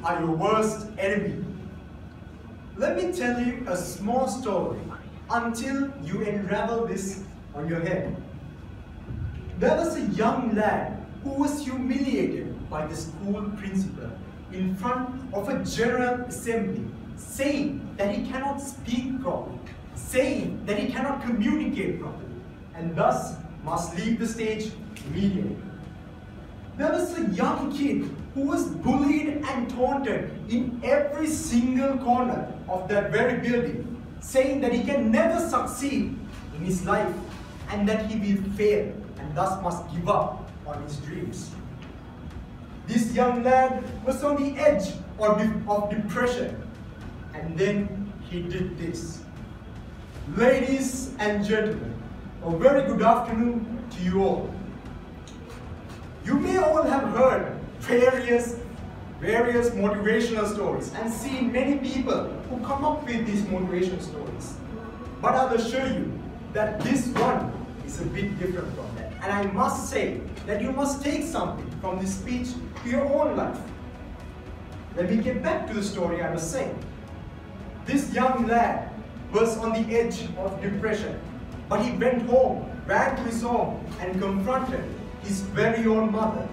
are your worst enemy. Let me tell you a small story until you unravel this on your head. There was a young lad who was humiliated by the school principal in front of a general assembly, saying that he cannot speak properly, saying that he cannot communicate properly, and thus must leave the stage immediately. There was a young kid who was bullied and taunted in every single corner of that very building, saying that he can never succeed in his life and that he will fail and thus must give up on his dreams. This young lad was on the edge of depression, and then he did this. Ladies and gentlemen, a very good afternoon to you all. You may all have heard various motivational stories and seen many people who come up with these motivational stories. But I'll assure you that this one is a bit different from that. And I must say that you must take something from this speech to your own life. Let me get back to the story I was saying. This young lad was on the edge of depression, but he went home, ran to his home and confronted his very own mother.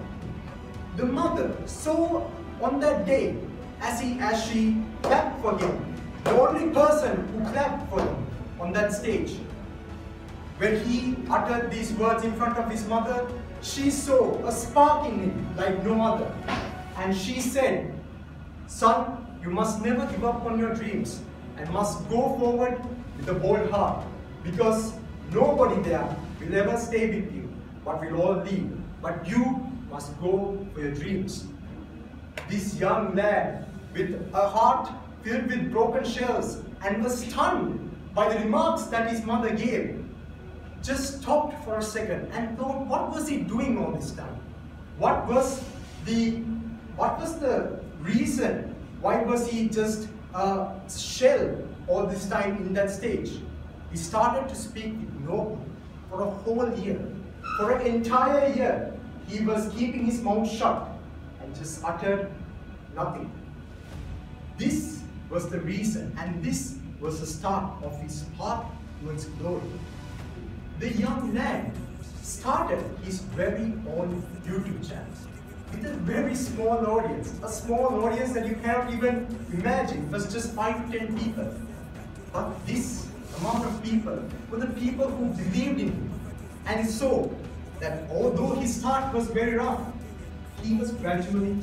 The mother saw on that day, as she clapped for him, the only person who clapped for him on that stage, when he uttered these words in front of his mother, she saw a spark in him like no other. And she said, "Son, you must never give up on your dreams and must go forward with a bold heart, because nobody there will ever stay with you, but will all leave. But you must go for your dreams." This young lad, with a heart filled with broken shells and was stunned by the remarks that his mother gave, just stopped for a second and thought, what was he doing all this time? What was the reason? Why was he just a shell all this time in that stage? He started to speak with no one for a whole year. For an entire year, he was keeping his mouth shut and just uttered nothing. This was the reason, and this was the start of his path towards glory. The young lad started his very own YouTube channel with a very small audience, a small audience that you cannot even imagine. It was just 5 to 10 people. But this amount of people were the people who believed in him and saw that although his start was very rough, he was gradually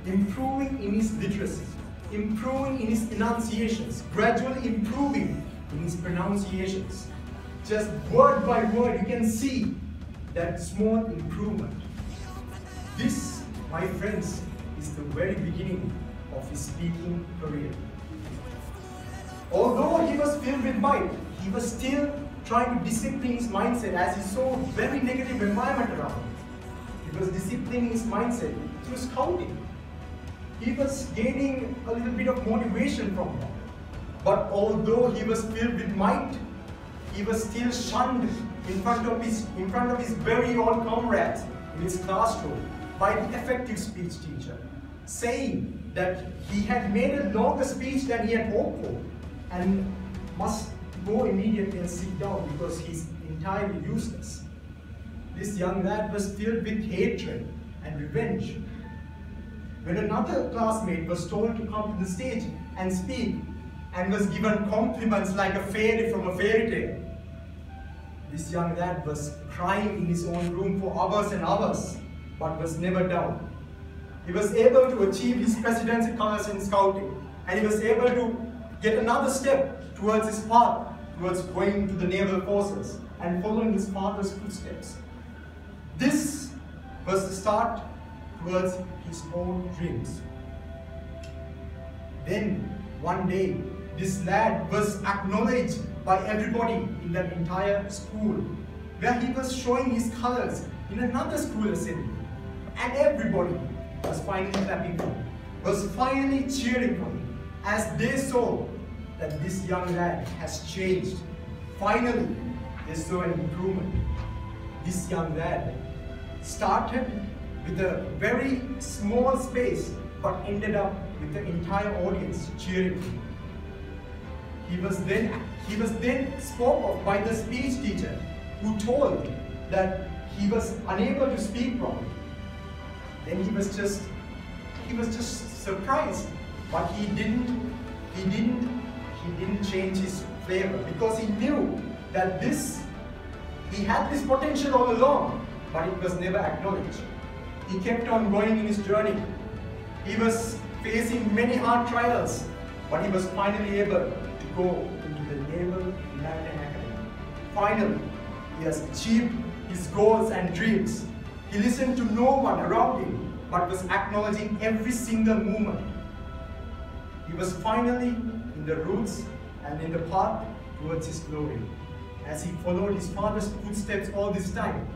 improving in his literacy, improving in his enunciations, gradually improving in his pronunciations. Just word by word, you can see that small improvement. This, my friends, is the very beginning of his speaking career. Although he was filled with might, he was still trying to discipline his mindset as he saw very negative environment around him. He was disciplining his mindset through scouting. He was gaining a little bit of motivation from that. But although he was filled with might, he was still shunned in front of his very own comrades in his classroom by the effective speech teacher, saying that he had made a longer speech than he had hoped for and must go immediately and sit down because he's entirely useless. This young lad was filled with hatred and revenge. When another classmate was told to come to the stage and speak and was given compliments like a fairy from a fairy tale, this young lad was crying in his own room for hours and hours, but was never down. He was able to achieve his presidency colors in scouting, and he was able to get another step towards his path, towards going to the naval forces and following his father's footsteps. This was the start towards his own dreams. Then, one day, this lad was acknowledged by everybody in that entire school, where he was showing his colors in another school assembly. And everybody was finally clapping for him, was finally cheering for him, as they saw that this young lad has changed. Finally, they saw an improvement. This young lad started with a very small space but ended up with the entire audience cheering him. He was then spoke of by the speech teacher, who told him that he was unable to speak properly. Then he was just surprised, but he didn't change his flavor, because he knew that he had this potential all along, but it was never acknowledged. He kept on going in his journey. He was facing many hard trials, but he was finally able to go into the Naval Maritime Academy. Finally, he has achieved his goals and dreams. He listened to no one around him, but was acknowledging every single movement. He was finally in the roots and in the path towards his glory. As he followed his father's footsteps all this time,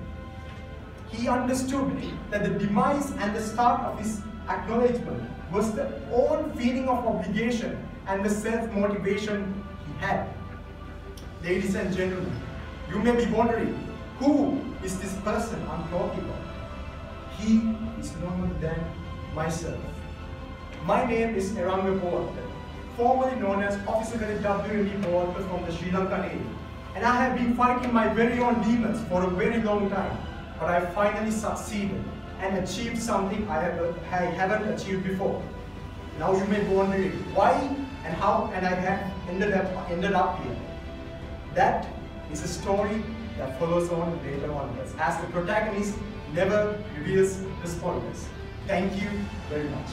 he understood that the demise and the start of his acknowledgement was the own feeling of obligation and the self-motivation he had. Ladies and gentlemen, you may be wondering, who is this person I'm talking about? He is none other than myself. My name is Eranga Bowatta, formerly known as Officer Cadet WMD Bowatta from the Sri Lanka Navy. And I have been fighting my very own demons for a very long time, but I finally succeeded and achieved something I haven't achieved before. Now you may be wondering why and how and I have ended up here. That is a story that follows on later onwards, as the protagonist never reveals the spoilers. Thank you very much.